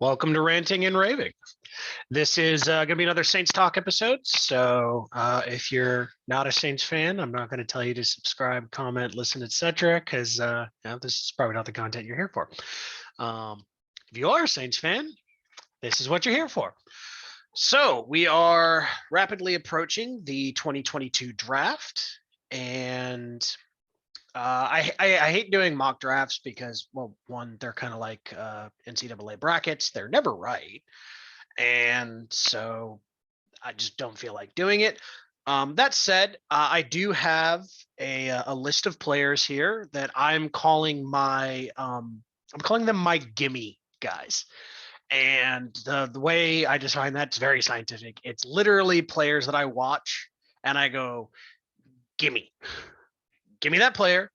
Welcome to Ranting and Raving. This is going to be another Saints Talk episode. So, if you're not a Saints fan, I'm not going to tell you to subscribe, comment, listen, etc., because this is probably not the content you're here for. If you are a Saints fan, this is what you're here for. So, we are rapidly approaching the 2022 draft, and I hate doing mock drafts because, well, one, they're kind of like NCAA brackets. They're never right. And so I just don't feel like doing it. That said, I do have a list of players here that I'm calling I'm calling them my gimme guys. And the way I define that's very scientific. It's literally players that I watch and I go, gimme that player,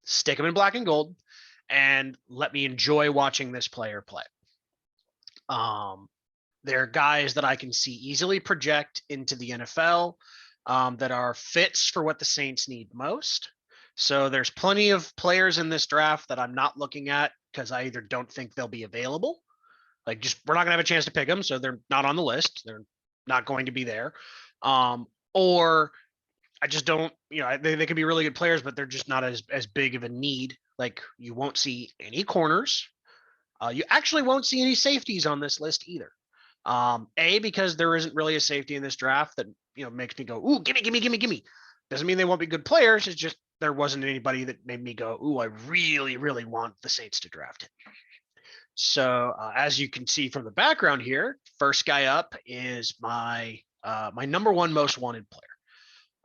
stick him in black and gold, and let me enjoy watching this player play. They're guys that I can see easily project into the NFL, that are fits for what the Saints need most. So there's plenty of players in this draft that I'm not looking at because I either don't think they'll be available. Like, just we're not gonna have a chance to pick them, so they're not on the list. They're not going to be there. Or I just don't, they could be really good players, but they're just not as big of a need. Like, you won't see any corners. You actually won't see any safeties on this list either. Because there isn't really a safety in this draft that makes me go, ooh, gimme. Doesn't mean they won't be good players. It's just there wasn't anybody that made me go, ooh, I really, really want the Saints to draft him. So as you can see from the background here, first guy up is my number one most wanted player.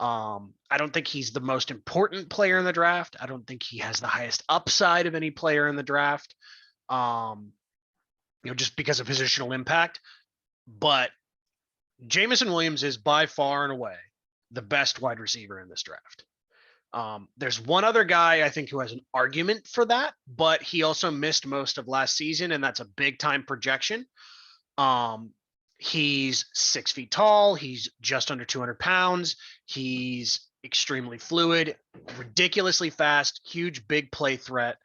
I don't think he's the most important player in the draft. I don't think he has the highest upside of any player in the draft. Just because of positional impact. But Jameson Williams is by far and away the best wide receiver in this draft. There's one other guy I think who has an argument for that, but he also missed most of last season, and that's a big time projection. He's 6 feet tall. He's just under 200 pounds. He's extremely fluid, ridiculously fast, huge, big play threat.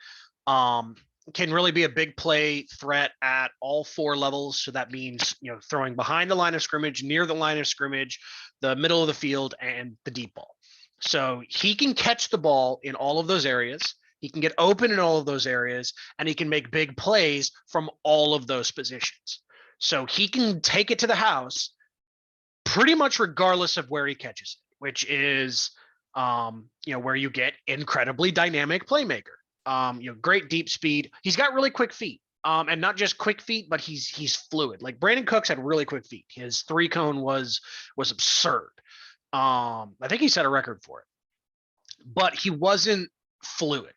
Can really be a big play threat at all four levels. So that means, throwing behind the line of scrimmage, near the line of scrimmage, the middle of the field, and the deep ball. So he can catch the ball in all of those areas. He can get open in all of those areas, and he can make big plays from all of those positions. So he can take it to the house pretty much regardless of where he catches it, which is, where you get incredibly dynamic playmaker. Great deep speed. He's got really quick feet. And not just quick feet, but he's fluid. Like, Brandon Cooks had really quick feet. His 3-cone was absurd. I think he set a record for it, but he wasn't fluid.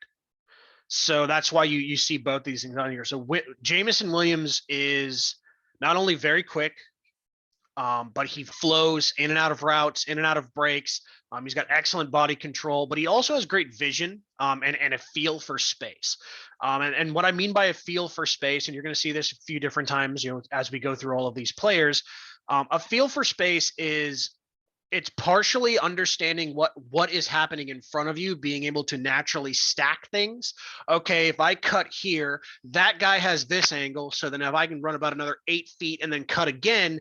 So that's why you see both these things on here. So Jameson Williams is not only very quick, but he flows in and out of routes, in and out of breaks. He's got excellent body control, but he also has great vision, and a feel for space. And what I mean by a feel for space, and you're going to see this a few different times, as we go through all of these players, a feel for space it's partially understanding what is happening in front of you, being able to naturally stack things. Okay, if I cut here, that guy has this angle. So then if I can run about another 8 feet and then cut again,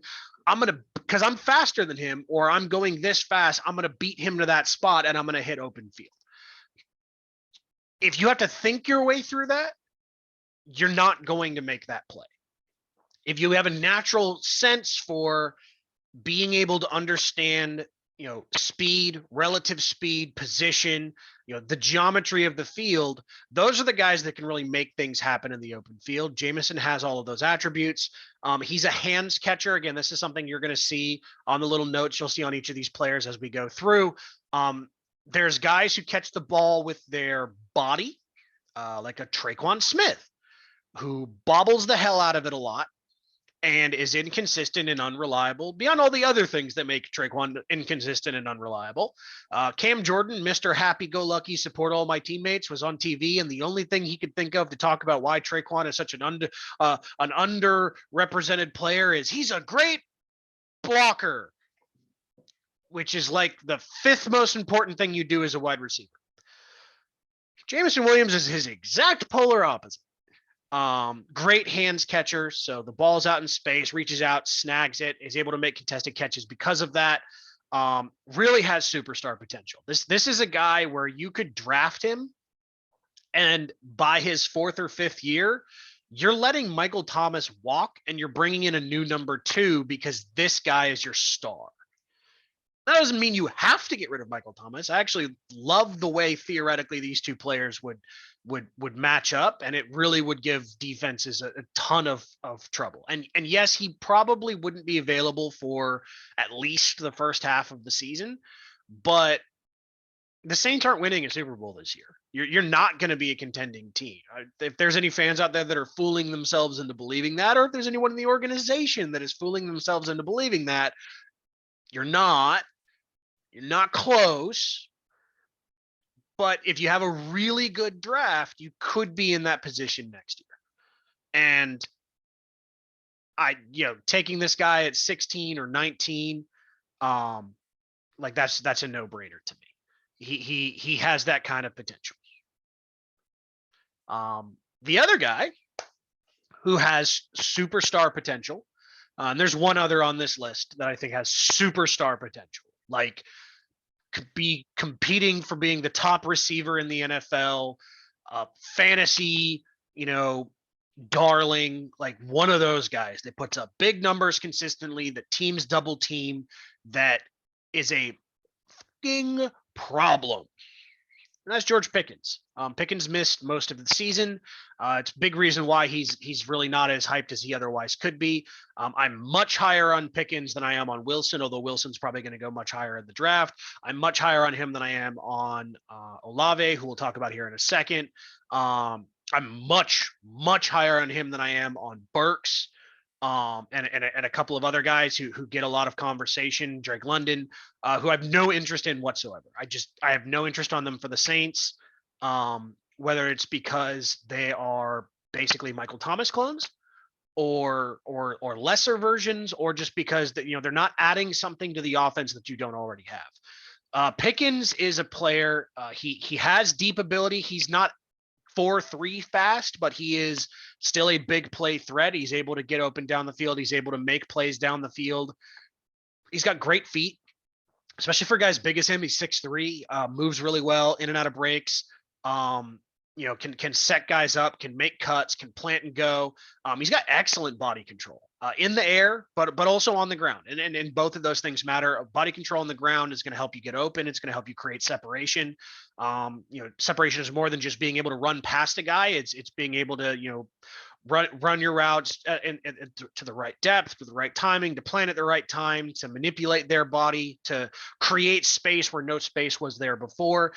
because I'm faster than him, or I'm going this fast, I'm going to beat him to that spot and I'm going to hit open field. If you have to think your way through that, you're not going to make that play. If you have a natural sense for being able to understand, speed, relative speed, position, the geometry of the field, those are the guys that can really make things happen in the open field. Jameson has all of those attributes. He's a hands catcher. Again, this is something you're going to see on the little notes you'll see on each of these players as we go through. There's guys who catch the ball with their body, like a Traquan Smith, who bobbles the hell out of it a lot and is inconsistent and unreliable beyond all the other things that make Traquan inconsistent and unreliable. Cam Jordan, Mr. Happy-Go-Lucky, support all my teammates, was on TV, and the only thing he could think of to talk about why Traquan is such an underrepresented player is he's a great blocker, which is like the 5th most important thing you do as a wide receiver. Jameson Williams is his exact polar opposite. Great hands catcher. So the ball's out in space, reaches out, snags it, is able to make contested catches because of that. Really has superstar potential. This is a guy where you could draft him, and by his 4th or 5th year, you're letting Michael Thomas walk and you're bringing in a new number 2 because this guy is your star. That doesn't mean you have to get rid of Michael Thomas. I actually love the way theoretically these two players would match up, and it really would give defenses a ton of trouble. And yes, he probably wouldn't be available for at least the first half of the season, but the Saints aren't winning a Super Bowl this year. You're not going to be a contending team. If there's any fans out there that are fooling themselves into believing that, or if there's anyone in the organization that is fooling themselves into believing that, you're not. You're not close. But if you have a really good draft, you could be in that position next year. And taking this guy at 16 or 19, like that's a no-brainer to me. He has that kind of potential. The other guy who has superstar potential, and there's one other on this list that I think has superstar potential, like could be competing for being the top receiver in the NFL, fantasy, darling, like one of those guys that puts up big numbers consistently, that teams double team, that is a fucking problem. And that's George Pickens. Pickens missed most of the season. It's a big reason why he's really not as hyped as he otherwise could be. I'm much higher on Pickens than I am on Wilson, although Wilson's probably going to go much higher in the draft. I'm much higher on him than I am on Olave, who we'll talk about here in a second. I'm much, much higher on him than I am on Burks. And a couple of other guys who get a lot of conversation, Drake London, who I have no interest in whatsoever. I have no interest on them for the Saints, whether it's because they are basically Michael Thomas clones or lesser versions, or just because they're not adding something to the offense that you don't already have. Pickens is a player. He has deep ability. He's not 4.3 fast, but he is still a big play threat. He's able to get open down the field. He's able to make plays down the field. He's got great feet, especially for guys big as him. He's 6'3", moves really well in and out of breaks. Can set guys up, can make cuts, can plant and go. He's got excellent body control in the air, but also on the ground. And both of those things matter. Body control on the ground is going to help you get open. It's going to help you create separation. Separation is more than just being able to run past a guy. It's being able to, run your routes to the right depth, with the right timing, to plan at the right time, to manipulate their body, to create space where no space was there before.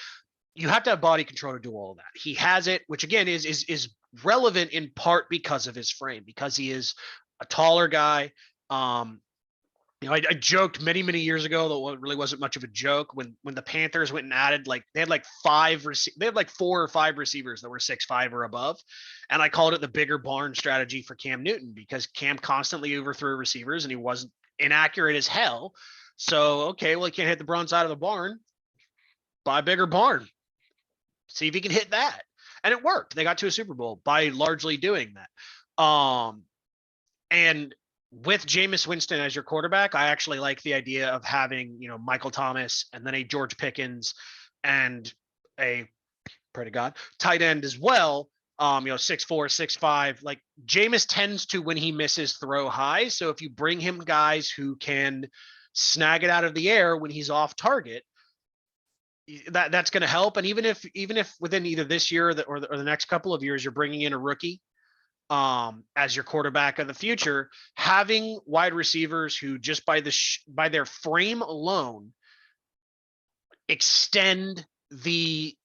You have to have body control to do all of that. He has it, which again is relevant in part because of his frame, because he is a taller guy. I joked many years ago, though it really wasn't much of a joke, when the Panthers went and added, they had 4 or 5 receivers that were 6'5" or above, and I called it the bigger barn strategy for Cam Newton, because Cam constantly overthrew receivers and he wasn't inaccurate as hell. So okay, well, he can't hit the broad side of the barn. Buy a bigger barn. See if he can hit that. And it worked. They got to a Super Bowl by largely doing that. And with Jameis Winston as your quarterback, I actually like the idea of having, Michael Thomas and then a George Pickens and a, pray to God, tight end as well. 6'4", 6'5". Like Jameis tends to, when he misses, throw high. So if you bring him guys who can snag it out of the air when he's off target, that's going to help. And even if within either this year or the next couple of years, you're bringing in a rookie as your quarterback of the future, having wide receivers who just by their frame alone extend the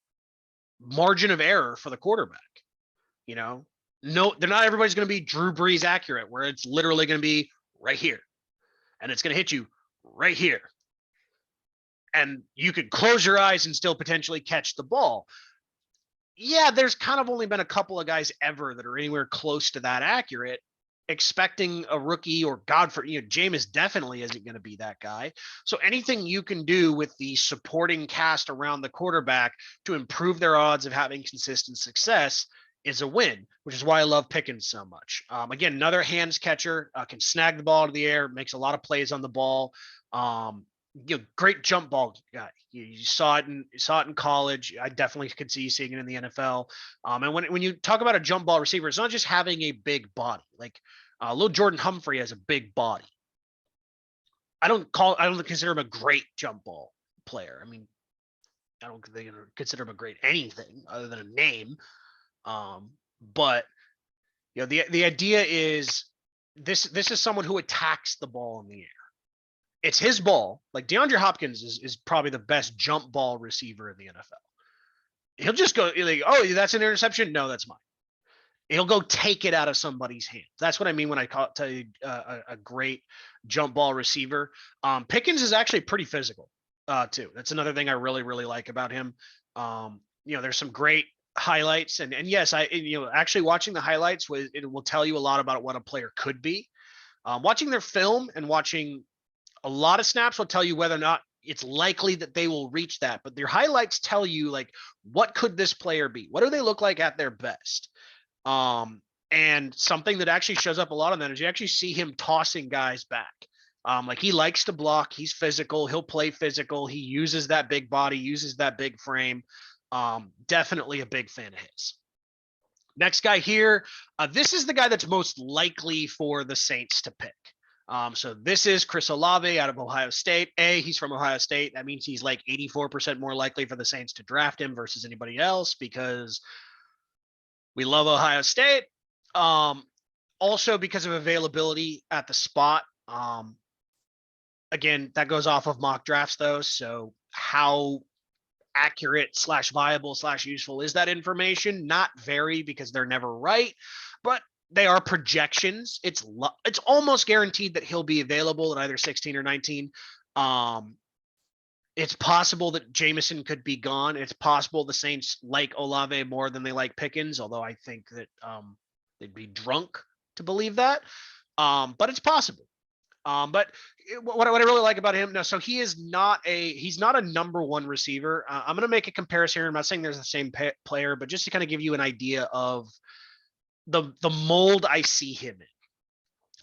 margin of error for the quarterback. No, they're not everybody's going to be Drew Brees accurate, where it's literally going to be right here and it's going to hit you right here. And you could close your eyes and still potentially catch the ball. Yeah, there's kind of only been a couple of guys ever that are anywhere close to that accurate. Expecting a rookie, or Jameis definitely isn't going to be that guy. So anything you can do with the supporting cast around the quarterback to improve their odds of having consistent success is a win, which is why I love Pickens so much. Again, another hands catcher, can snag the ball out of the air, makes a lot of plays on the ball. Great jump ball guy. You saw it in college. I definitely could see you seeing it in the NFL. And when you talk about a jump ball receiver, it's not just having a big body. Like little Jordan Humphrey has a big body. I don't consider him a great jump ball player. I mean, I don't consider him a great anything other than a name. But the idea is this is someone who attacks the ball in the air. It's his ball. Like DeAndre Hopkins is probably the best jump ball receiver in the NFL. He'll just go like, oh, that's an interception. No, that's mine. He'll go take it out of somebody's hands. That's what I mean when I tell you a great jump ball receiver. Pickens is actually pretty physical too. That's another thing I really, really like about him. There's some great highlights and yes, actually watching the highlights it will tell you a lot about what a player could be. Watching their film and watching a lot of snaps will tell you whether or not it's likely that they will reach that. But their highlights tell you like, what could this player be? What do they look like at their best? And something that actually shows up a lot on that is you actually see him tossing guys back. Like he likes to block. He's physical. He'll play physical. He uses that big body, uses that big frame. Definitely a big fan of his. Next guy here. This is the guy that's most likely for the Saints to pick. So this is Chris Olave out of Ohio State. He's from Ohio State. That means he's like 84% more likely for the Saints to draft him versus anybody else because we love Ohio State. Also because of availability at the spot. Again, that goes off of mock drafts though. So how accurate / viable / useful is that information? Not very, because they're never right, but they are projections. It's almost guaranteed that he'll be available at either 16 or 19. It's possible that Jameson could be gone. It's possible the Saints like Olave more than they like Pickens, although I think that they'd be drunk to believe that. But it's possible. But what I really like about him, so he's not a number one receiver. I'm going to make a comparison here. I'm not saying there's the same player, but just to kind of give you an idea of the mold I see him in.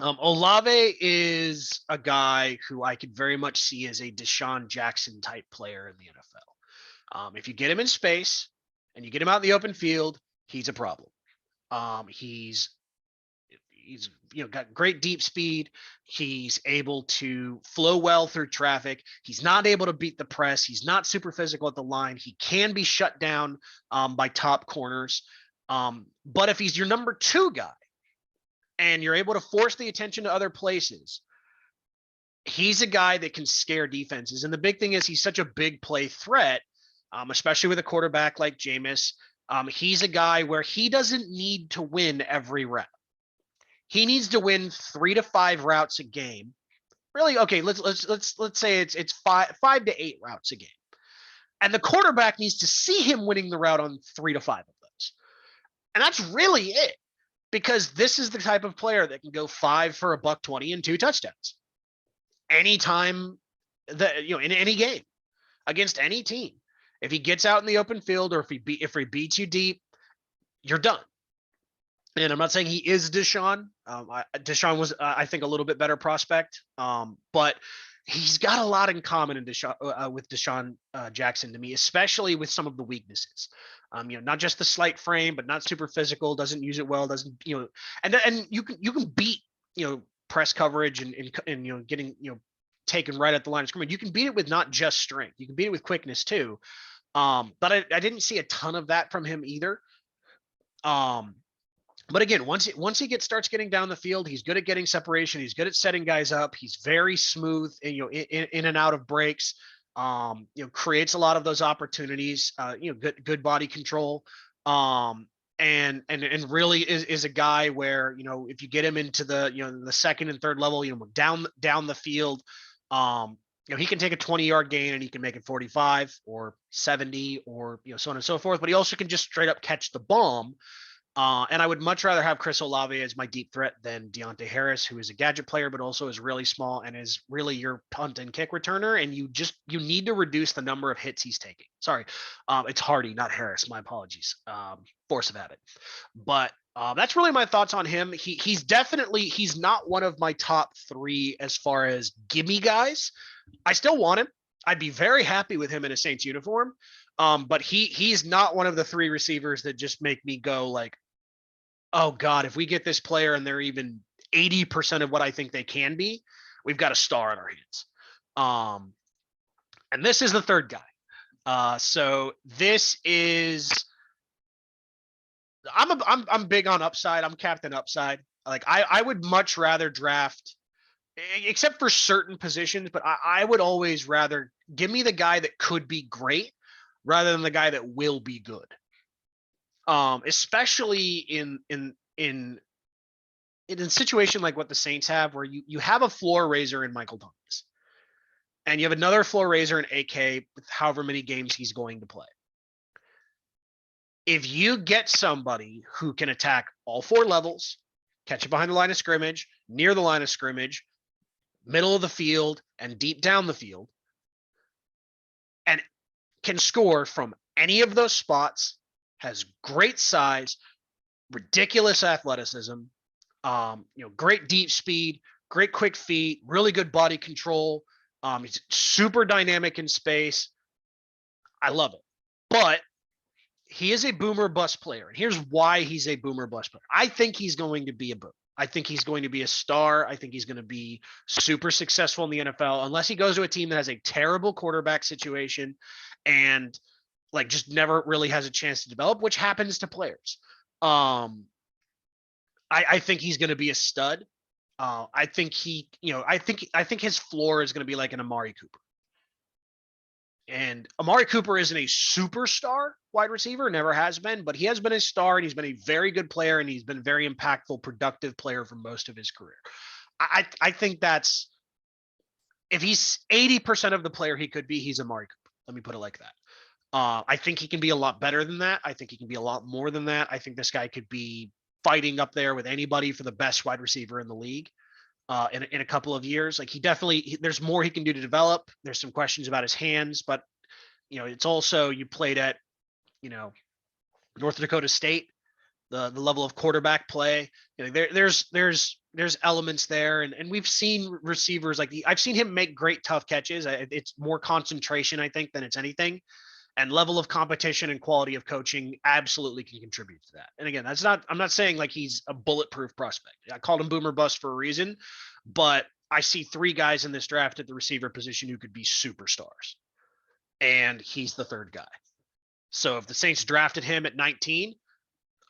Olave is a guy who I could very much see as a Deshaun Jackson type player in the NFL. If you get him in space and you get him out in the open field, he's a problem. He's got great deep speed. He's able to flow well through traffic. He's not able to beat the press. He's not super physical at the line. He can be shut down by top corners. But if he's your number two guy and you're able to force the attention to other places, he's a guy that can scare defenses. And the big thing is he's such a big play threat, especially with a quarterback like Jameis. He's a guy where he doesn't need to win every route. He needs to win 3 to 5 routes a game. Really, okay, let's say it's 5 to 8 routes a game. And the quarterback needs to see him winning the route on 3 to 5 of those. And that's really it, because this is the type of player that can go 5 for $120 and 2 touchdowns. Anytime that, in any game against any team. If he gets out in the open field, or if he beats you deep, you're done. And I'm not saying he is Deshaun. Deshaun was, I think, a little bit better prospect, but he's got a lot in common with Deshaun Jackson to me, especially with some of the weaknesses. Not just the slight frame, but not super physical. Doesn't use it well. Doesn't and you can beat press coverage and getting taken right at the line of scrimmage. You can beat it with not just strength. You can beat it with quickness too. But I didn't see a ton of that from him either. But again, once he starts getting down the field, he's good at getting separation. He's good at setting guys up. He's very smooth, in and out of breaks. Creates a lot of those opportunities. Good body control. And really is a guy where if you get him into the second and third level, down the field, he can take a 20-yard gain and he can make it 45 or 70 or so on and so forth. But he also can just straight up catch the bomb. And I would much rather have Chris Olave as my deep threat than Deontay Harris, who is a gadget player, but also is really small and is really your punt and kick returner. And you need to reduce the number of hits he's taking. Sorry. It's Hardy, not Harris. My apologies. Force of habit. But that's really my thoughts on him. He's not one of my top 3 as far as gimme guys. I still want him. I'd be very happy with him in a Saints uniform. But he's not one of the 3 receivers that just make me go like, oh God, if we get this player and they're even 80% of what I think they can be, we've got a star on our hands. And this is the third guy. So this is, I'm big on upside. I'm captain upside. Like I would much rather draft, except for certain positions, but I would always rather give me the guy that could be great rather than the guy that will be good. Especially in a situation like what the Saints have, where you have a floor raiser in Michael Thomas, and you have another floor raiser in AK with however many games he's going to play. If you get somebody who can attack all 4 levels, catch it behind the line of scrimmage, near the line of scrimmage, middle of the field, and deep down the field, and can score from any of those spots, has great size, ridiculous athleticism, great deep speed, great quick feet, really good body control. He's super dynamic in space. I love it. But he is a boomer bust player. And here's why he's a boomer bust player. I think he's going to be a boom. I think he's going to be a star. I think he's going to be super successful in the NFL, unless he goes to a team that has a terrible quarterback situation and like just never really has a chance to develop, which happens to players. I think he's going to be a stud. I think his floor is going to be like an Amari Cooper. And Amari Cooper isn't a superstar wide receiver, never has been, but he has been a star and he's been a very good player and he's been a very impactful, productive player for most of his career. I think that's, if he's 80% of the player he could be, he's Amari Cooper. Let me put it like that. I think he can be a lot better than that. I think he can be a lot more than that. I think this guy could be fighting up there with anybody for the best wide receiver in the league in a couple of years. Like there's more he can do to develop. There's some questions about his hands, but it's also, you played at, North Dakota State, the level of quarterback play, there's elements there. And we've seen receivers I've seen him make great, tough catches. It's more concentration, I think, than it's anything. And level of competition and quality of coaching absolutely can contribute to that. And again, I'm not saying like he's a bulletproof prospect. I called him boomer bust for a reason, but I see 3 guys in this draft at the receiver position who could be superstars. And he's the third guy. So if the Saints drafted him at 19,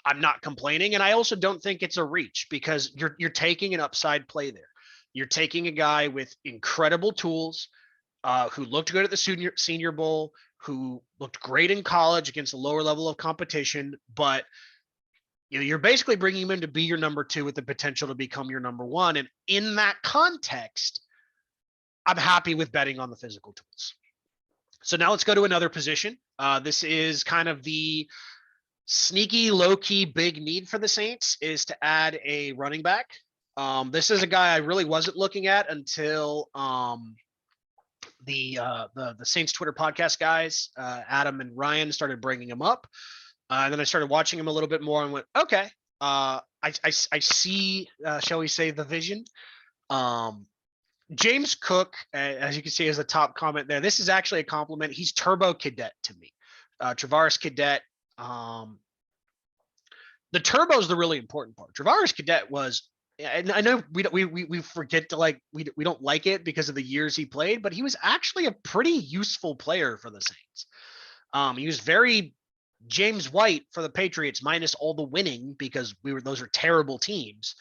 I'm not complaining. And I also don't think it's a reach, because you're taking an upside play there. You're taking a guy with incredible tools, who looked good at the senior bowl, who looked great in college against a lower level of competition, but you're basically bringing him in to be your number 2 with the potential to become your number 1. And in that context, I'm happy with betting on the physical tools. So now let's go to another position. This is kind of the sneaky, low-key, big need for the Saints, is to add a running back. This is a guy I really wasn't looking at until the Saints Twitter podcast guys, Adam and Ryan, started bringing him up. And then I started watching him a little bit more and went, okay, I see, shall we say, the vision. James Cook, as you can see, is the top comment there. This is actually a compliment. He's Turbo Cadet to me. Travaris Cadet. The turbo is the really important part. Travaris Cadet was, and I know we forget to we don't like it because of the years he played, but he was actually a pretty useful player for the Saints. He was very James White for the Patriots, minus all the winning, because those are terrible teams.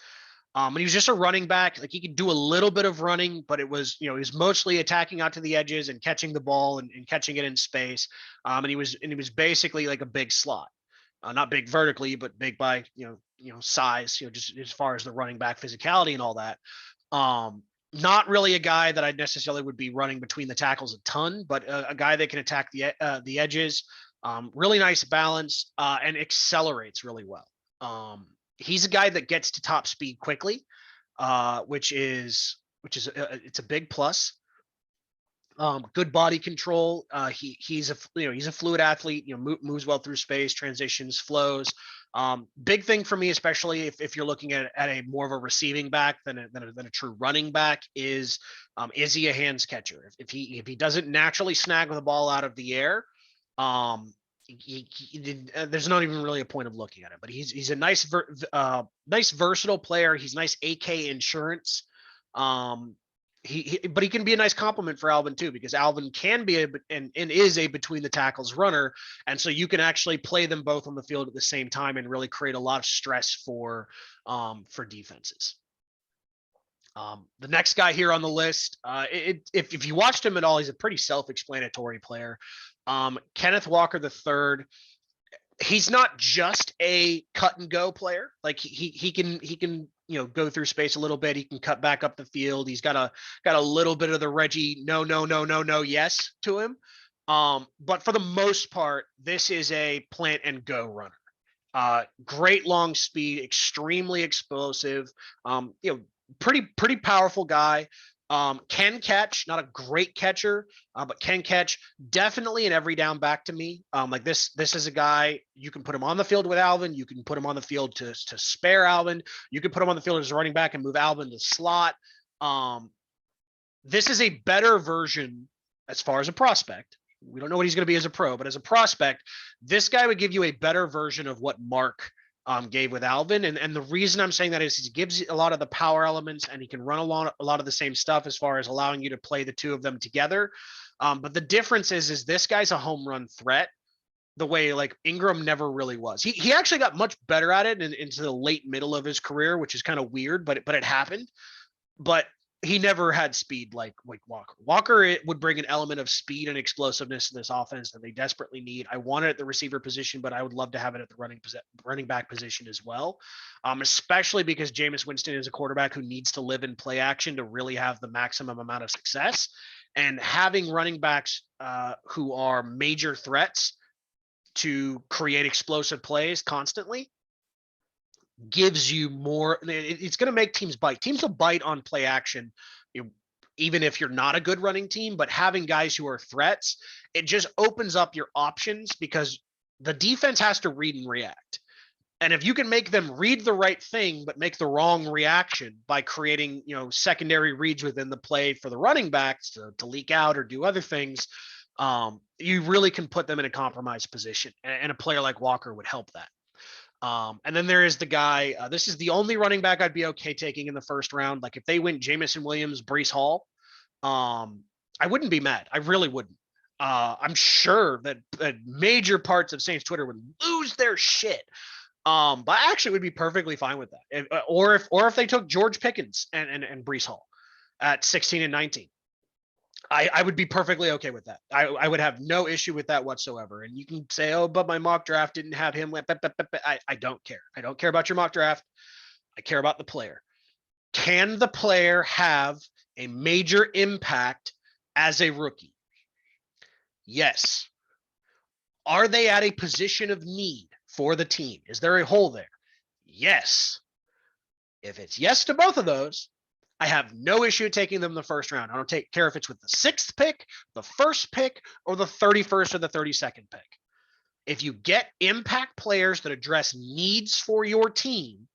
And he was just a running back. Like, he could do a little bit of running, but it was, he was mostly attacking out to the edges and catching the ball and catching it in space. And he was basically like a big slot, not big vertically, but big by, size, just as far as the running back physicality and all that. Not really a guy that I necessarily would be running between the tackles a ton, but a guy that can attack the edges, really nice balance, and accelerates really well. He's a guy that gets to top speed quickly, which is it's a big plus. Good body control. He's a fluid athlete. Moves well through space, transitions, flows. Big thing for me, especially if you're looking at a more of a receiving back than a true running back, is he a hands catcher? If he doesn't naturally snag the ball out of the air, there's not even really a point of looking at it. But he's a nice versatile player. He's nice AK insurance. But he can be a nice compliment for Alvin too, because Alvin can be and is a between the tackles runner, and so you can actually play them both on the field at the same time and really create a lot of stress for defenses. The next guy here on the list, if you watched him at all, he's a pretty self-explanatory player. Kenneth Walker III. He's not just a cut and go player. Like he can go through space a little bit. He can cut back up the field. He's got a little bit of the Reggie no yes to him. But for the most part, this is a plant and go runner. Great long speed, extremely explosive. Pretty powerful guy. Can catch, not a great catcher, but can catch. Definitely an every down back to me. Like this is a guy, you can put him on the field with Alvin. You can put him on the field to spare Alvin. You can put him on the field as a running back and move Alvin to slot. This is a better version as far as a prospect. We don't know what he's going to be as a pro, but as a prospect, this guy would give you a better version of what Mark gave with Alvin. And the reason I'm saying that is he gives a lot of the power elements, and he can run a lot of the same stuff as far as allowing you to play the two of them together. But the difference is this guy's a home run threat the way like Ingram never really was. He actually got much better at it into the late middle of his career, which is kind of weird, but it happened. But he never had speed like Walker. Walker, it would bring an element of speed and explosiveness to this offense that they desperately need. I want it at the receiver position, but I would love to have it at the running back position as well, especially because Jameis Winston is a quarterback who needs to live in play action to really have the maximum amount of success. And having running backs who are major threats to create explosive plays constantly gives you more. It's going to make teams bite. Teams will bite on play action, even if you're not a good running team, but having guys who are threats, it just opens up your options because the defense has to read and react. And if you can make them read the right thing, but make the wrong reaction by creating, secondary reads within the play for the running backs to leak out or do other things, you really can put them in a compromised position. And a player like Walker would help that. And then there is the guy, this is the only running back I'd be okay taking in the first round. Like if they went Jameson Williams, Breece Hall, I wouldn't be mad. I really wouldn't. I'm sure that major parts of Saints Twitter would lose their shit. But I actually would be perfectly fine with that. Or if they took George Pickens and Breece Hall at 16 and 19. I would be perfectly okay with that. I would have no issue with that whatsoever. And you can say, oh, but my mock draft didn't have him. I don't care. I don't care about your mock draft. I care about the player. Can the player have a major impact as a rookie? Yes. Are they at a position of need for the team? Is there a hole there? Yes. If it's yes to both of those, I have no issue taking them in the first round. I don't care if it's with the 6th pick, the 1st pick, or the 31st or the 32nd pick. If you get impact players that address needs for your team,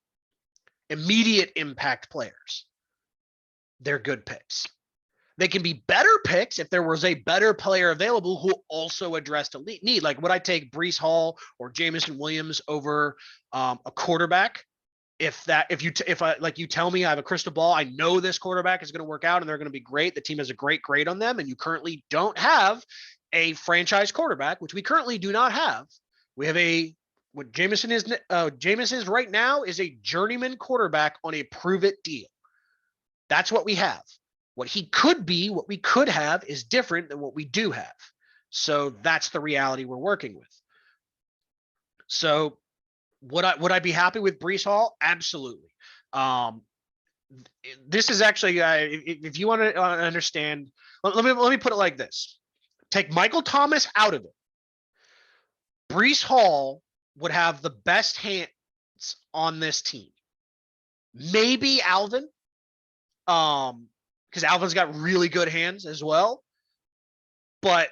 immediate impact players, they're good picks. They can be better picks if there was a better player available who also addressed a need. Like, would I take Breece Hall or Jameson Williams over a quarterback? If you tell me I have a crystal ball, I know this quarterback is going to work out and they're going to be great. The team has a great grade on them, and you currently don't have a franchise quarterback, which we currently do not have. We have what Jameson is right now is a journeyman quarterback on a prove it deal. That's what we have. What he could be, what we could have is different than what we do have. So that's the reality we're working with. So would I be happy with Breece Hall? Absolutely. This is actually, if you want to understand, let me put it like this. Take Michael Thomas out of it. Breece Hall would have the best on this team. Maybe Alvin, because Alvin's got really good hands as well. But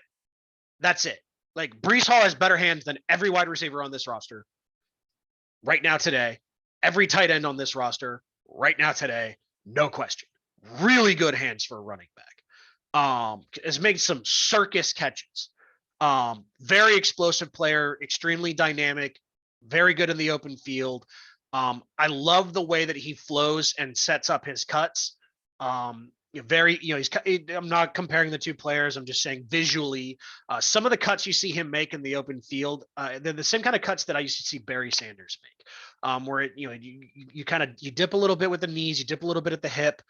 that's it. Like Breece Hall has better hands than every wide receiver on this roster right now today. Every tight end on this roster right now today, no question. Really good hands for a running back. Has made some circus catches. Very explosive player, extremely dynamic, very good in the open field. I love the way that he flows and sets up his cuts. Very, I'm not comparing the two players. I'm just saying visually, some of the cuts you see him make in the open field, they're the same kind of cuts that I used to see Barry Sanders make, where it, you kind of, you dip a little bit with the knees, you dip a little bit at the hip,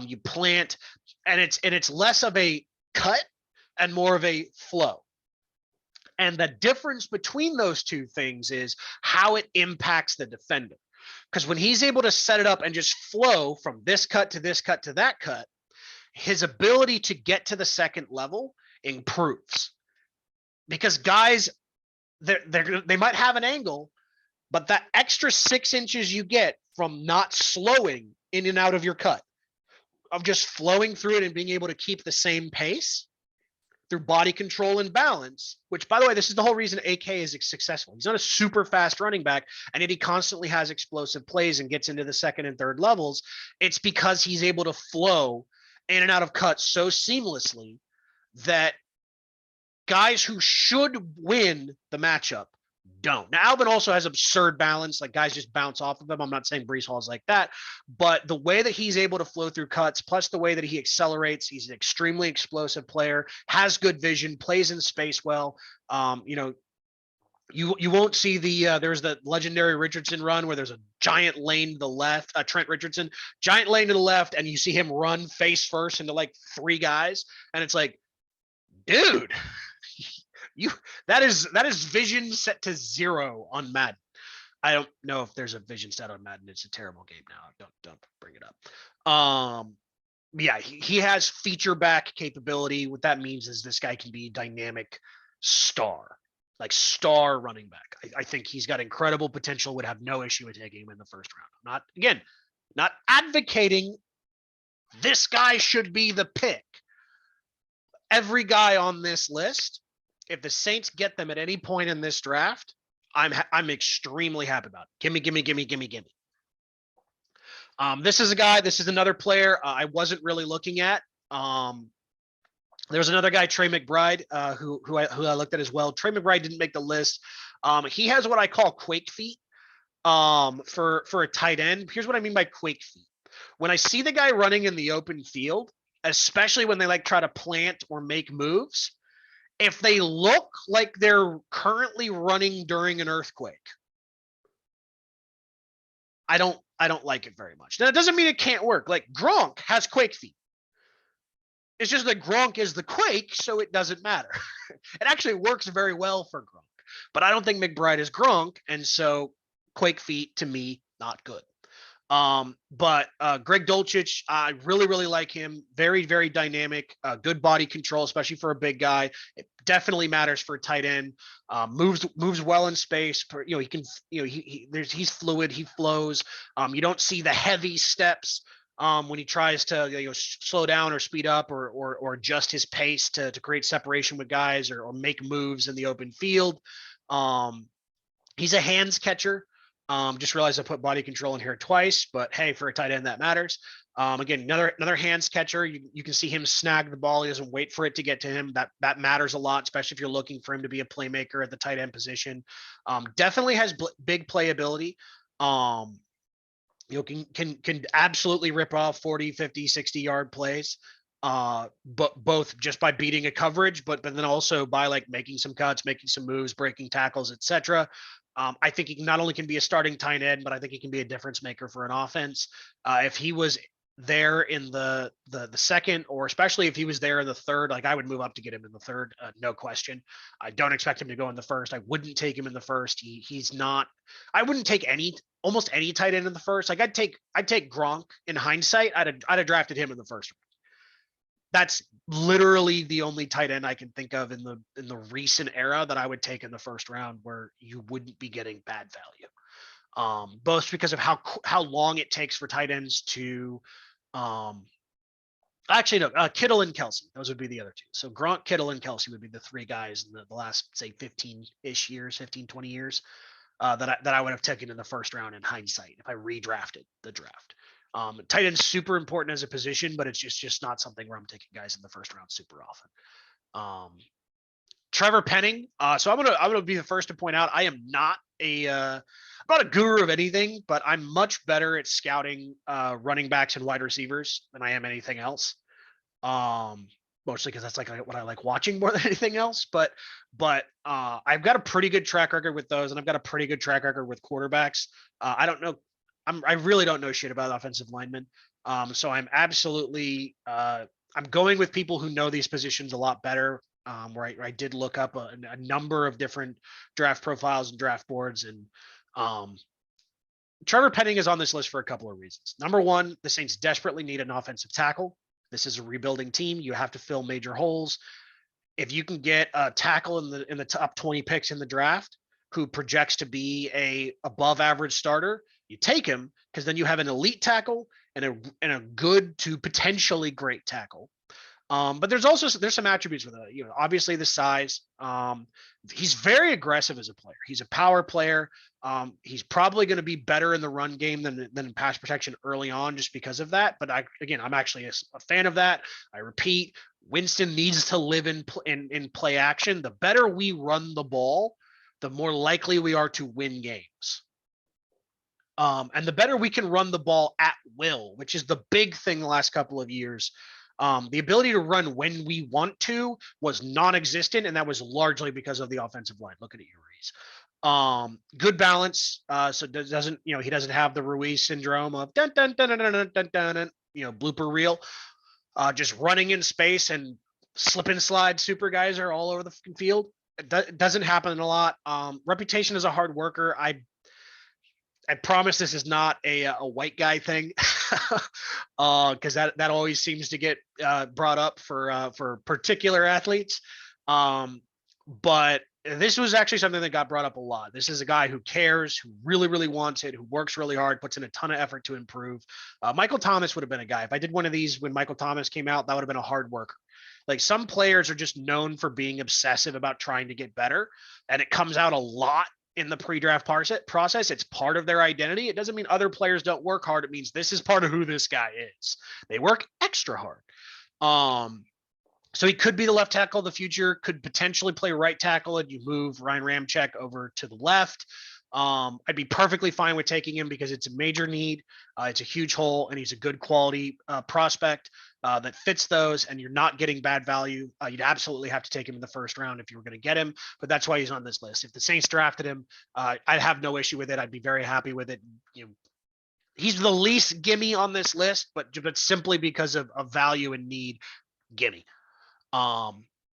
you plant, and it's less of a cut and more of a flow. And the difference between those two things is how it impacts the defender. Because when he's able to set it up and just flow from this cut to this cut to that cut, his ability to get to the second level improves. Because guys, they might have an angle, but that extra 6 inches you get from not slowing in and out of your cut, of just flowing through it and being able to keep the same pace through body control and balance, which, by the way, this is the whole reason AK is successful. He's not a super fast running back, and yet he constantly has explosive plays and gets into the second and third levels. It's because he's able to flow in and out of cuts so seamlessly that guys who should win the matchup don't. Now, Alvin also has absurd balance. Like, guys just bounce off of him. I'm not saying Breece Hall is like that, but the way that he's able to flow through cuts, plus the way that he accelerates, he's an extremely explosive player, has good vision, plays in space well. You won't see there's the legendary Richardson run where there's a giant lane to the left, Trent Richardson, giant lane to the left, and you see him run face first into like 3 guys, and it's like, dude, that is vision set to 0 on Madden. I don't know if there's a vision set on Madden. It's a terrible game now. Don't bring it up. Yeah, he has feature back capability. What that means is this guy can be dynamic star running back. I think he's got incredible potential. Would have no issue with taking him in the first round. Not advocating this guy should be the pick. Every guy on this list, if the Saints get them at any point in this draft, I'm extremely happy about it. Gimme. This is another player I wasn't really looking at. There's another guy, Trey McBride, who I looked at as well. Trey McBride didn't make the list. He has what I call quake feet for a tight end. Here's what I mean by quake feet. When I see the guy running in the open field, especially when they try to plant or make moves, if they look like they're currently running during an earthquake, I don't like it very much. Now, it doesn't mean it can't work. Like Gronk has quake feet. It's just that Gronk is the quake, so it doesn't matter. It actually works very well for Gronk. But I don't think McBride is Gronk, and so quake feet, to me, not good. But Greg Dulcich, I really, really like him. Very, very dynamic, good body control, especially for a big guy. It definitely matters for a tight end. Moves well in space. He can, he's fluid. He flows. You don't see the heavy steps when he tries to slow down or speed up or adjust his pace to create separation with guys or make moves in the open field. He's a hands catcher. Just realized I put body control in here twice, but hey, for a tight end, that matters. Again, another hands catcher. You can see him snag the ball. He doesn't wait for it to get to him. That matters a lot, especially if you're looking for him to be a playmaker at the tight end position. Definitely has big playability. Can absolutely rip off 40, 50, 60-yard plays. But both just by beating a coverage, but then also by making some cuts, making some moves, breaking tackles, etc. I think he not only can be a starting tight end, but I think he can be a difference maker for an offense. If he was there in the second, or especially if he was there in the third, I would move up to get him in the third, no question. I don't expect him to go in the first. I wouldn't take him in the first. He's not. I wouldn't take almost any tight end in the first. I'd take Gronk in hindsight. I'd have drafted him in the first round. That's literally the only tight end I can think of in the recent era that I would take in the first round where you wouldn't be getting bad value. both because of how long it takes for tight ends to actually, no, Kittle and Kelsey. Those would be the other two. So Gronk, Kittle, and Kelsey would be the three guys in the last, say, 15-ish years, 15, 20 years that I would have taken in the first round in hindsight if I redrafted the draft. Tight end's super important as a position, but it's just not something where I'm taking guys in the first round super often. Trevor Penning. So I'm gonna be the first to point out I am not I'm not a guru of anything, but I'm much better at scouting running backs and wide receivers than I am anything else. Mostly because that's like what I like watching more than anything else. But I've got a pretty good track record with those, and I've got a pretty good track record with quarterbacks. I don't know. I really don't know shit about offensive linemen. So I'm absolutely I'm going with people who know these positions a lot better. Where I did look up a number of different draft profiles and draft boards, and Trevor Penning is on this list for a couple of reasons. Number one, the Saints desperately need an offensive tackle. This is a rebuilding team. You have to fill major holes. If you can get a tackle in the top 20 picks in the draft who projects to be a above average starter, you take him because then you have an elite tackle and a good to potentially great tackle. But there's some attributes with it. Obviously the size. He's very aggressive as a player. He's a power player. He's probably going to be better in the run game than in pass protection early on, just because of that. But I'm actually a fan of that. I repeat, Winston needs to live in play action. The better we run the ball, the more likely we are to win games. And the better we can run the ball at will, which is the big thing the last couple of years. The ability to run when we want to was non-existent, and that was largely because of the offensive line. Looking at you, Ruiz. Good balance. So doesn't he doesn't have the Ruiz syndrome of dun dun dun dun dun dun dun, dun blooper reel. Just running in space and slip and slide super guys are all over the field. It doesn't happen a lot. Reputation as a hard worker. I promise this is not a white guy thing, because that always seems to get brought up for particular athletes. But this was actually something that got brought up a lot. This is a guy who cares, who really, really wants it, who works really hard, puts in a ton of effort to improve. Michael Thomas would have been a guy. If I did one of these when Michael Thomas came out, that would have been a hard worker. Like, some players are just known for being obsessive about trying to get better, and it comes out a lot in the pre-draft process. It's part of their identity. It doesn't mean other players don't work hard. It means this is part of who this guy is. They work extra hard. So he could be the left tackle of the future, could potentially play right tackle, and you move Ryan Ramczyk over to the left. I'd be perfectly fine with taking him because it's a major need. It's a huge hole, and he's a good quality prospect that fits those, and you're not getting bad value. You'd absolutely have to take him in the first round if you were going to get him, but that's why he's on this list. If the Saints drafted him, I'd have no issue with it. I'd be very happy with it. He's the least gimme on this list, but simply because of value and need, gimme. Now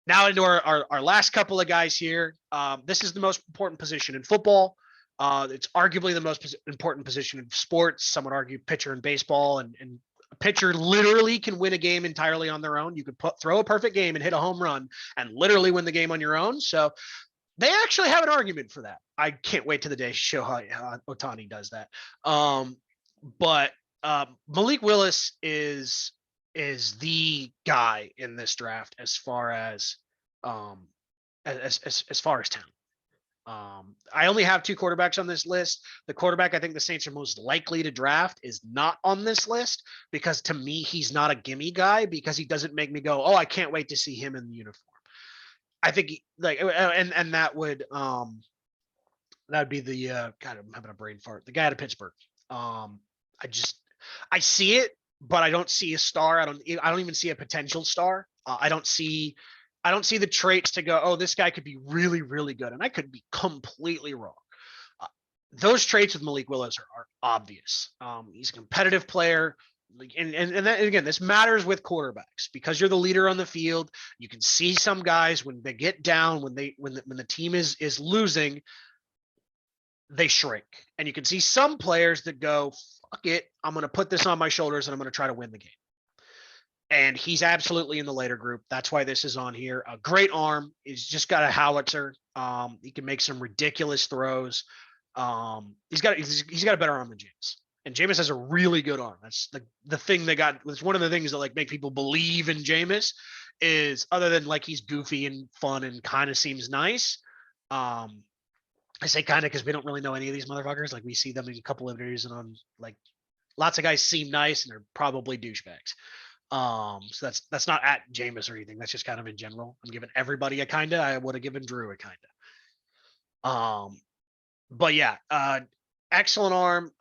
into our last couple of guys here. This is the most important position in football. It's arguably the most important position in sports. Some would argue pitcher in baseball, and a pitcher literally can win a game entirely on their own. You could throw a perfect game and hit a home run and literally win the game on your own. So they actually have an argument for that. I can't wait to the day Shohei Ohtani does that. But Malik Willis is the guy in this draft as far as talent. I only have two quarterbacks on this list. The quarterback I think the Saints are most likely to draft is not on this list, because to me, he's not a gimme guy, because he doesn't make me go, oh, I can't wait to see him in the uniform. I think and that would be the God, I'm having a brain fart. The guy out of Pittsburgh. I see it, but I don't see a star. I don't even see a potential star. I don't see the traits to go, oh, this guy could be really, really good. And I could be completely wrong. Those traits with Malik Willis are obvious. He's a competitive player. And again, this matters with quarterbacks, because you're the leader on the field. You can see some guys when they get down, when the team is losing, they shrink. And you can see some players that go, fuck it, I'm going to put this on my shoulders and I'm going to try to win the game. And he's absolutely in the later group. That's why this is on here. A great arm. He's just got a howitzer. He can make some ridiculous throws. He's got a better arm than Jameis. And Jameis has a really good arm. That's the thing they got. It's one of the things that like make people believe in Jameis is other than like he's goofy and fun and kind of seems nice. I say kind of because we don't really know any of these motherfuckers. Like we see them in a couple of interviews and on like lots of guys seem nice and they're probably douchebags. So that's not at Jameis or anything. That's just kind of in general. I'm giving everybody a kinda. I would have given Drew a kinda. But yeah, excellent arm,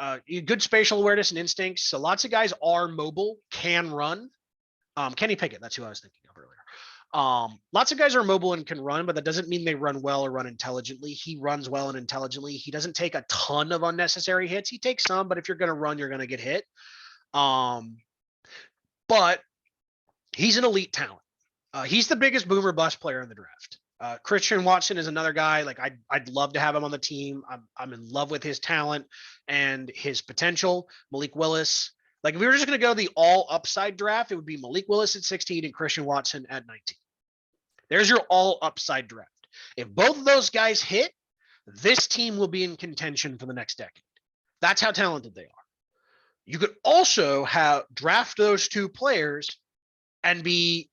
good spatial awareness and instincts. So lots of guys are mobile, can run. Kenny Pickett, that's who I was thinking of earlier. Lots of guys are mobile and can run, but that doesn't mean they run well or run intelligently. He runs well and intelligently. He doesn't take a ton of unnecessary hits. He takes some, but if you're going to run, you're going to get hit. But he's an elite talent. He's the biggest boomer bust player in the draft. Christian Watson is another guy. Like I'd love to have him on the team. I'm in love with his talent and his potential. Malik Willis. Like if we were just going to go the all upside draft, it would be Malik Willis at 16 and Christian Watson at 19. There's your all upside draft. If both of those guys hit, this team will be in contention for the next decade. That's how talented they are. You could also draft those two players and be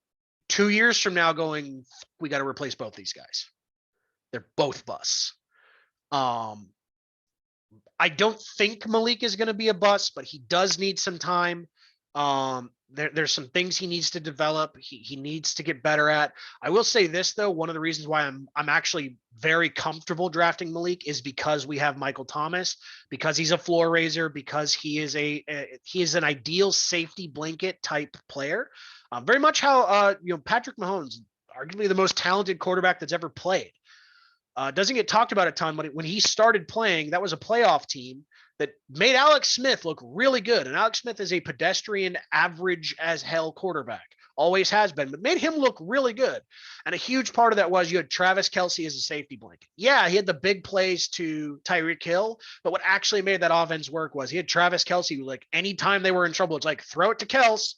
2 years from now going, we got to replace both these guys. They're both busts. I don't think Malik is going to be a bust, but he does need some time. There's some things he needs to develop. He needs to get better at. I will say this though, one of the reasons why I'm actually very comfortable drafting Malik is because we have Michael Thomas, because he's a floor raiser, because he is an ideal safety blanket type player. Very much how Patrick Mahomes, arguably the most talented quarterback that's ever played. Doesn't get talked about a ton, but when he started playing, that was a playoff team that made Alex Smith look really good. And Alex Smith is a pedestrian, average as hell quarterback. Always has been, but made him look really good. And a huge part of that was you had Travis Kelce as a safety blanket. Yeah, he had the big plays to Tyreek Hill, but what actually made that offense work was he had Travis Kelce who, like, anytime they were in trouble, it's like, throw it to Kelce.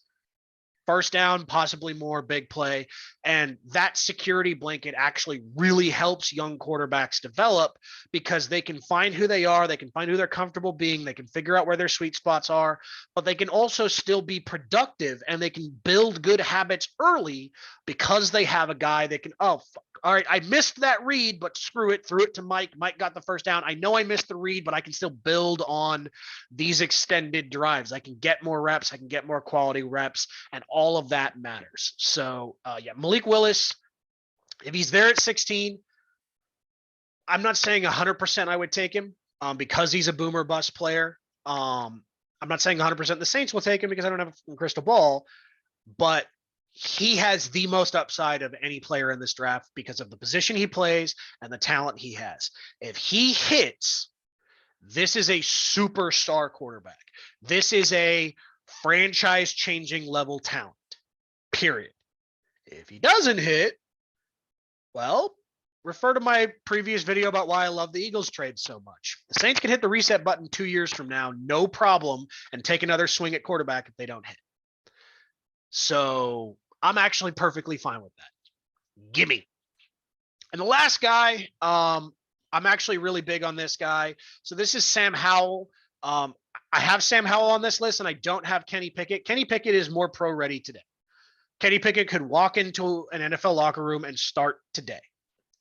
First down, possibly more, big play. And that security blanket actually really helps young quarterbacks develop because they can find who they are. They can find who they're comfortable being. They can figure out where their sweet spots are, but they can also still be productive and they can build good habits early because they have a guy that can, all right, I missed that read, but screw it. Threw it to Mike. Mike got the first down. I know I missed the read, but I can still build on these extended drives. I can get more reps. I can get more quality reps, and all of that matters. So, Malik Willis, if he's there at 16, I'm not saying 100% I would take him because he's a boomer bust player. I'm not saying 100% the Saints will take him because I don't have a crystal ball, but he has the most upside of any player in this draft because of the position he plays and the talent he has. If he hits, this is a superstar quarterback. This is a franchise-changing level talent, period. If he doesn't hit, well, refer to my previous video about why I love the Eagles trade so much. The Saints can hit the reset button 2 years from now, no problem, and take another swing at quarterback if they don't hit. So I'm actually perfectly fine with that. Gimme. And the last guy, I'm actually really big on this guy. So this is Sam Howell. I have Sam Howell on this list, and I don't have Kenny Pickett. Kenny Pickett is more pro ready today. Kenny Pickett could walk into an NFL locker room and start today.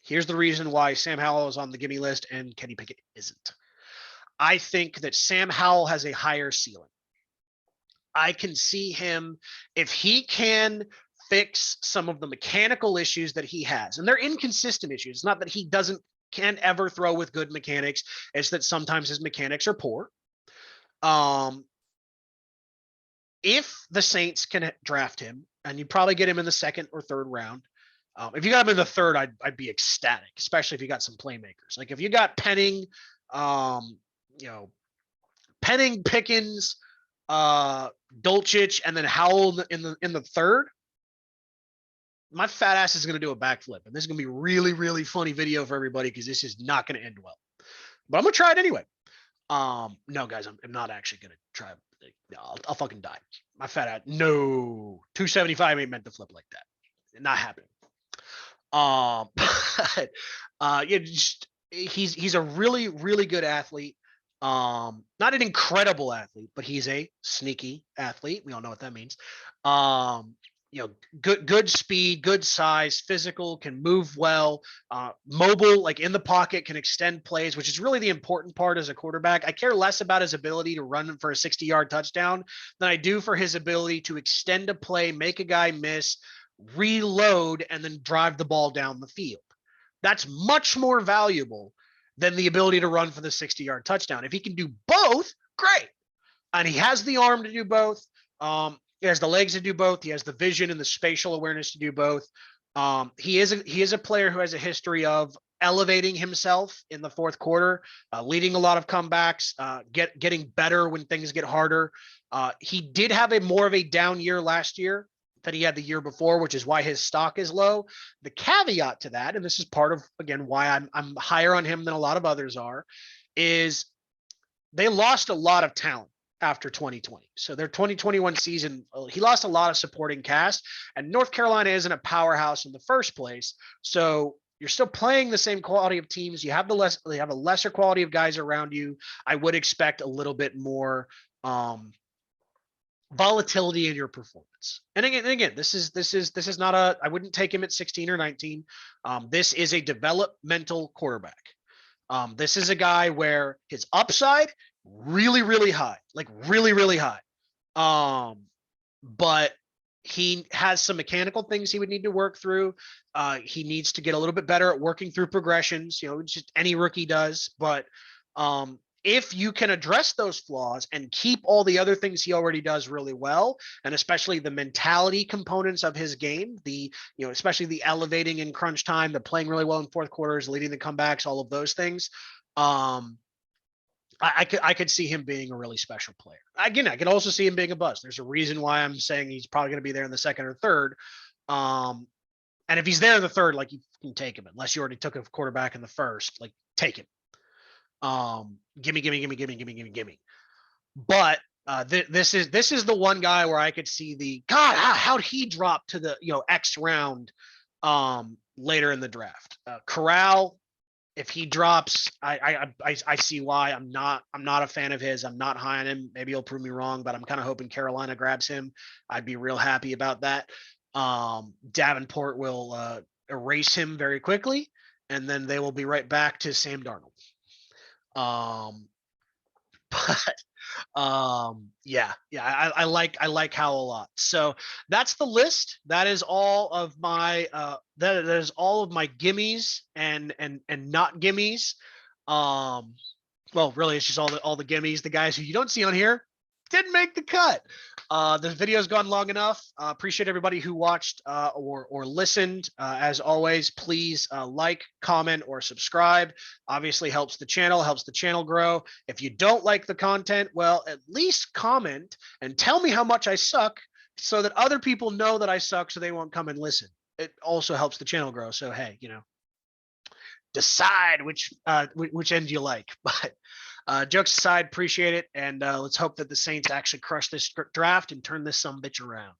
Here's the reason why Sam Howell is on the gimme list and Kenny Pickett isn't. I think that Sam Howell has a higher ceiling. I can see him, if he can fix some of the mechanical issues that he has, and they're inconsistent issues. It's not that he can't ever throw with good mechanics. It's that sometimes his mechanics are poor. If the Saints can draft him, and you probably get him in the second or third round. If you got him in the third, I'd be ecstatic, especially if you got some playmakers. Like if you got Penning, Penning, Pickens, Dulcich, and then Howell in the third, my fat ass is going to do a backflip. And this is going to be a really, really funny video for everybody because this is not going to end well. But I'm going to try it anyway. No, guys, I'm not actually going to try. I'll fucking die. My fat ass. No, 275 ain't meant to flip like that. Not happening. Just he's a really, really good athlete. Not an incredible athlete, but he's a sneaky athlete. We all know what that means. Um, good speed, good size, physical, can move well, mobile, like in the pocket, can extend plays, which is really the important part as a quarterback. I care less about his ability to run for a 60-yard touchdown than I do for his ability to extend a play, make a guy miss, reload, and then drive the ball down the field. That's much more valuable than the ability to run for the 60-yard touchdown. If he can do both, great. And he has the arm to do both. He has the legs to do both. He has the vision and the spatial awareness to do both. He is a player who has a history of elevating himself in the fourth quarter, leading a lot of comebacks, getting better when things get harder. He did have a more of a down year last year than he had the year before, which is why his stock is low. The caveat to that, and this is part of again why I'm higher on him than a lot of others are, is they lost a lot of talent after 2020. So their 2021 season, he lost a lot of supporting cast, and North Carolina isn't a powerhouse in the first place. So you're still playing the same quality of teams. You have a lesser quality of guys around you. I would expect a little bit more volatility in your performance. And again, this is not a. I wouldn't take him at 16 or 19. This is a developmental quarterback. This is a guy where his upside really, really high, like really, really high. But he has some mechanical things he would need to work through. He needs to get a little bit better at working through progressions, just any rookie does. But if you can address those flaws and keep all the other things he already does really well, and especially the mentality components of his game, especially the elevating in crunch time, the playing really well in fourth quarters, leading the comebacks, all of those things, I could see him being a really special player. Again, I could also see him being a bust. There's a reason why I'm saying he's probably going to be there in the second or third. And if he's there in the third, like, you can take him, unless you already took a quarterback in the first, like, take him. Gimme. But this is the one guy where I could see the God. How'd he drop to the X round later in the draft? Corral, if he drops, I see why. I'm not a fan of his. I'm not high on him. Maybe he'll prove me wrong, but I'm kind of hoping Carolina grabs him. I'd be real happy about that. Davenport will erase him very quickly, and then they will be right back to Sam Darnold. But yeah, I like Howell a lot. So that's the list. That is all of my that is all of my gimmies and not gimmies. Well, really, it's just all the gimmies. The guys who you don't see on here didn't make the cut. The video's gone long enough. Appreciate everybody who watched or listened. As always, please like, comment, or subscribe. Obviously helps the channel grow. If you don't like the content, well, at least comment and tell me how much I suck so that other people know that I suck so they won't come and listen. It also helps the channel grow. So, hey, decide which end you like. But jokes aside, appreciate it. And let's hope that the Saints actually crush this draft and turn this sumbitch around.